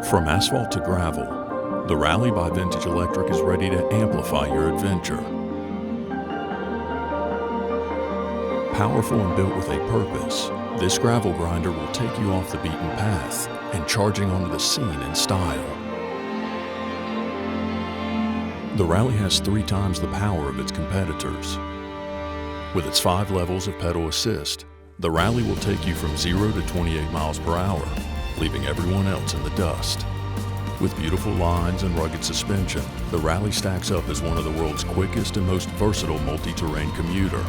From asphalt to gravel, the Rally by Vintage Electric is ready to amplify your adventure. Powerful and built with a purpose, this gravel grinder will take you off the beaten path and charging onto the scene in style. The Rally has 3 times the power of its competitors. With its 5 levels of pedal assist, the Rally will take you from 0 to 28 miles per hour, leaving everyone else in the dust. With beautiful lines and rugged suspension, the Rally stacks up as one of the world's quickest and most versatile multi-terrain commuter.